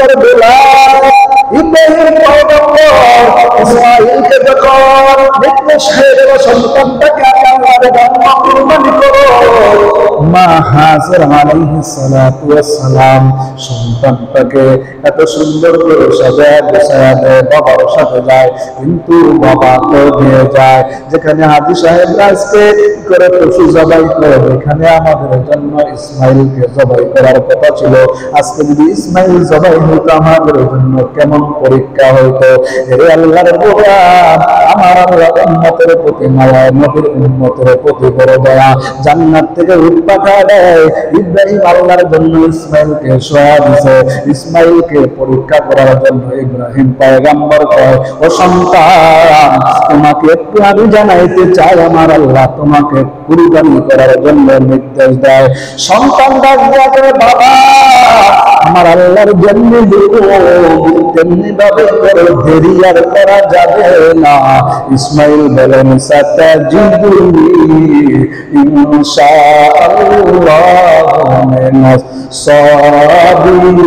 পয়গম্বর বেলাল ইব্রাহিম পয়গম্বর ইসমাঈলকে যখন নির্দেশ হয়ে গেল সন্তানটাকে আল্লাহর জন্য কুরবানি করো, মা হাজেরা আলাইহিস সালাতু ওয়াস সালাম সন্তানটাকে এত সুন্দর করে সাজায় গোছায় দেয়, বাবার সাথে যায়, কিন্তু বাবা তো দিয়ে যায়। যেখানে হাজী সাহেবরা আজকে করে পশু জবাই করে, এখানে আমাদের জন্য ইসমাইলকে জবাই করার কথা ছিল। আজকে যদি ইসমাইল জবাই হইতো আমাদের জন্য কেমন পরীক্ষা হইতো। হে আল্লাহর গোলাম, আমার আল্লাহ উম্মতের প্রতি মায়া, নবীর উম্মতের প্রতি বড় দয়া, জান্নাত থেকে উট পাঠায় দেয়। ইব্রাহিম আল্লাহর জন্য ইসমাইলকে সহায় দিছে, ইসমাইলকে পরীক্ষা করার জন্য ইব্রাহিম পয়গম্বর কয়, ও সন্তান, তোমাকে একটু আমি জানাইতে চাই, আমার আল্লাহ তোমাকে কুরবানি করার জন্য নির্দেশ দেয়। সন্তান ডাক দিয়া করে, বাবা, আমার আল্লাহর জন্য তেমনি ভাবে করে দেরি আর করা যাবে না। ইসমাইল বলেন, সাতাজিদুনি ইনশাআল্লাহ মিনাস সাবিরিন।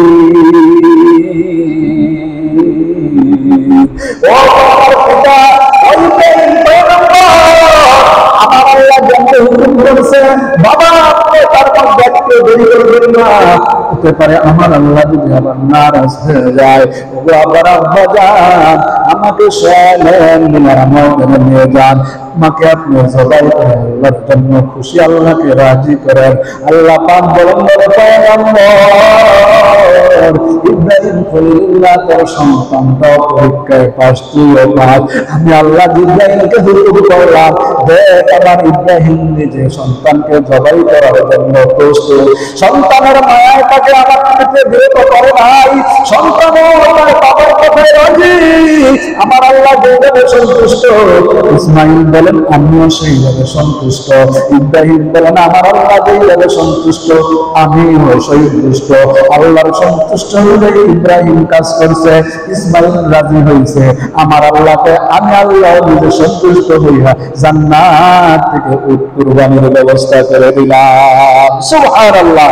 ও পিতা, আমার আল্লাহ জানতে হুকুম করেছে, বাবা আপনি তার মধ্যে একটু দেরি করবেন না, হতে পারে আমার আল্লাহ যদি আবার নারাজ হয়ে যায়। ওগো আবার আব্বা যান, আমাকে নিয়ে যান, আমাকে আপনি জবাই করেন, আল্লাহর জন্য খুশি, আল্লাহকে রাজি করেন। আল্লাহ পাক বলেন, ইব্রাহিম খলিলুল্লাহ তার সন্তানটাও পরীক্ষায় পাস, তুইও পাস। আমি আল্লাহ ইব্রাহিমকে হুকুম করলাম, দেখ আমার ইব্রাহিম নিজে সন্তানকে জবাই করার জন্য প্রস্তুত। সন্তানের মায়ায় তাকে আমার থেকে বিরত করে নাই, সন্তানও তার বাবার কথায় রাজি। আমার আল্লাহ যেভাবে সন্তুষ্ট, ইসমাইল বলেন আমিও সেইভাবে সন্তুষ্ট। ইব্রাহিম বলেন আমার আল্লাহ যেভাবে সন্তুষ্ট, আমিও সন্তুষ্ট। আল্লাহর সন্তুষ্ট হলে ইব্রাহিম কাজ করছে, ইসমাইল রাজি হয়েছে। আমার আল্লাহকে আমি আল্লাহ নিজে সন্তুষ্ট হইয়া জান্নাত থেকে উট কুরবানির ব্যবস্থা করে দিলাম। সুবহানাল্লাহ।